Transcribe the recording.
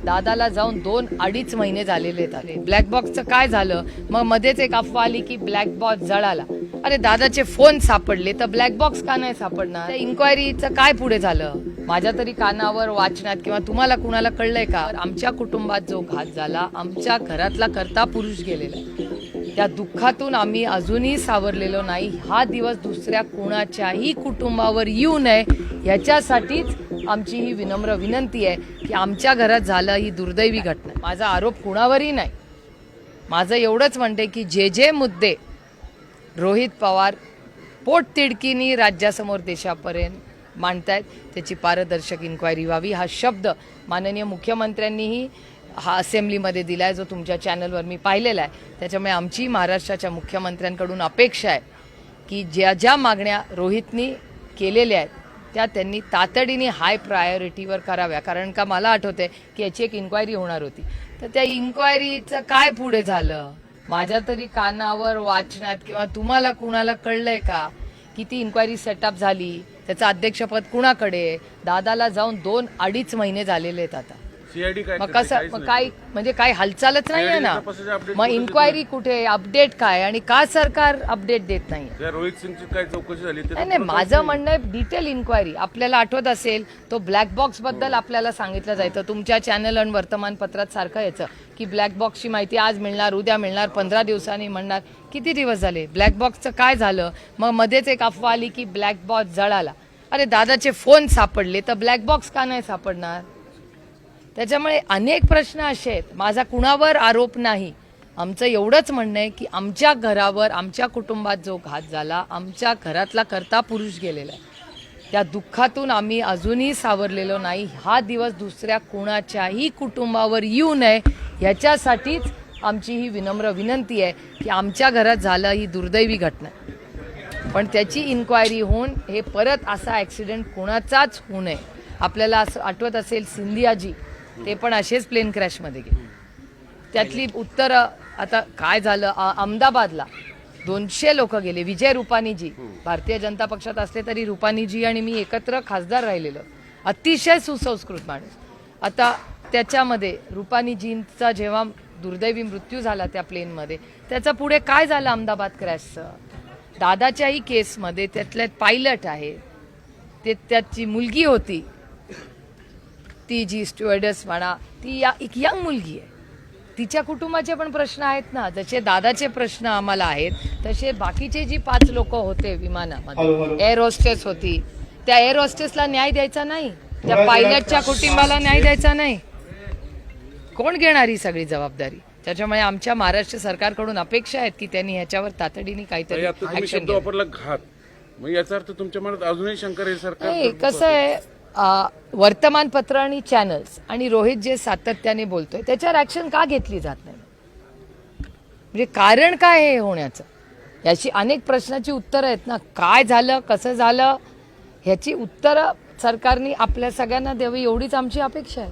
दादाला जाऊन 2-2.5 महिने झालेले आहेत. ब्लॅक बॉक्सचं काय झालं? मग मध्येच एक अफवा आली की ब्लॅक बॉक्स जळाला. अरे दादाचे फोन सापडले तर ब्लॅक बॉक्स का नाही सापडणार? इन्क्वायरीचं काय पुढे झालं? माझ्या तरी कानावर वाचनात किंवा तुम्हाला कुणाला कळलंय का? आमच्या कुटुंबात जो घात झाला, आमच्या घरातला कर्ता पुरुष गेलेला आहे. त्या दुःखातून आम्ही अजूनही सावरलेलो नाही. हा दिवस दुसऱ्या कोणाच्याही कुटुंबावर येऊ नये याच्यासाठीच आमची ही विनम्र विनंती आहे की आमच्या घरात झालं ही दुर्दैवी घटना. माझा आरोप कुणावरही नाही. माझं एवढंच म्हणते की जे मुद्दे रोहित पवार पोटतिडकीनी राज्यासमोर देशापर्यंत मांडतायत त्याची पारदर्शक इन्क्वायरी व्हावी हा शब्द माननीय मुख्यमंत्र्यांनीही हा असेंब्लीमध्ये दिला आहे, जो तुमच्या चॅनलवर मी पाहिलेला आहे. त्याच्यामुळे आमची महाराष्ट्राच्या मुख्यमंत्र्यांकडून अपेक्षा आहे की ज्या मागण्या रोहितनी केलेल्या आहेत त्या त्यांनी तातडीने हाय प्रायोरिटीवर कराव्या. कारण का मला आठवते की याची एक इन्क्वायरी होणार होती, तर त्या इन्क्वायरीचं काय पुढे झालं? माझ्या तरी कानावर वाचनात किंवा तुम्हाला कुणाला कळलंय का की ती इन्क्वायरी सेटअप झाली? त्याचं अध्यक्षपद कुणाकडे? दादाला जाऊन 2-2.5 महिने झालेले आहेत आता. मग कसं मग काय म्हणजे काही हालचालच नाही आहे ना. मग इन्क्वायरी कुठे? अपडेट काय? आणि का सरकार अपडेट देत नाही? रोहित सिंगची काय चौकशी झाली? नाही, माझं म्हणणं आहे डिटेल इन्क्वायरी. आपल्याला आठवत असेल तो ब्लॅक बॉक्स बद्दल आपल्याला सांगितलं जायचं तुमच्या चॅनल आणि वर्तमानपत्रात सारखं यायचं की ब्लॅक बॉक्सची माहिती आज मिळणार, उद्या मिळणार, 15 दिवसांनी म्हणणार. किती दिवस झाले? ब्लॅक बॉक्सचं काय झालं? मग मध्येच एक अफवा आली की ब्लॅक बॉक्स जळाला. अरे दादाचे फोन सापडले तर ब्लॅक बॉक्स का नाही सापडणार? त्याच्यामुळे अनेक प्रश्न असे आहेत. माझा कुणावर आरोप नाही. आमचं एवढंच म्हणणं आहे की आमच्या घरावर, आमच्या कुटुंबात जो घात झाला, आमच्या घरातला कर्ता पुरुष गेलेला आहे. त्या दुःखातून आम्ही अजूनही सावरलेलो नाही. हा दिवस दुसऱ्या कोणाच्याही कुटुंबावर येऊ नये याच्यासाठीच आमची ही विनम्र विनंती आहे की आमच्या घरात झालं ही दुर्दैवी घटना. पण त्याची इन्क्वायरी होऊन हे परत असा ॲक्सिडेंट कोणाचाच होऊ नये. आपल्याला असं आठवत असेल सिंधियाजी, ते पण असेच प्लेन क्रॅशमध्ये गेले. त्यातली उत्तरं आता काय झालं? अहमदाबादला 200 लोक गेले. विजय रुपानीजी भारतीय जनता पक्षात असले तरी रुपानीजी आणि मी एकत्र खासदार राहिलेलो. अतिशय सुसंस्कृत माणूस. आता त्याच्यामध्ये रुपानीजींचा जेव्हा दुर्दैवी मृत्यू झाला त्या प्लेनमध्ये, त्याचा पुढे काय झालं अहमदाबाद क्रॅशचं? दादाच्याही केसमध्ये त्यातले पायलट आहे, ते त्याची मुलगी होती, ती जी स्टुअर्डेस म्हणा, ती एक यंग मुलगी आहे. तिच्या कुटुंबाचे पण प्रश्न आहेत ना. जसे दादाचे प्रश्न आम्हाला आहेत तसे बाकीचे जी 5 लोक होते विमानामध्ये, एअर होस्टेस होती, त्या एअर होस्टेसला न्याय द्यायचा नाही, त्या पायलटच्या कुटुंबाला न्याय द्यायचा नाही. कोण घेणार ही सगळी जबाबदारी? त्याच्यामुळे आमच्या महाराष्ट्र सरकारकडून अपेक्षा आहेत की त्यांनी ह्याच्यावर तातडीने काहीतरी ऍक्शन वापरला घात. मग याचा अर्थ तुमच्या मनात अजूनही शंका आहे सरकार? कसं आहे, वर्तमानपत्र आणि चॅनल्स आणि रोहित जे सातत्याने बोलतोय त्याच्यावर ऍक्शन का घेतली जात नाही? म्हणजे कारण काय हे होण्याचं? याची अनेक प्रश्नाची उत्तरं आहेत ना. काय झालं, कसं झालं, ह्याची उत्तरं सरकारने आपल्या सगळ्यांना द्यावी एवढीच आमची अपेक्षा आहे.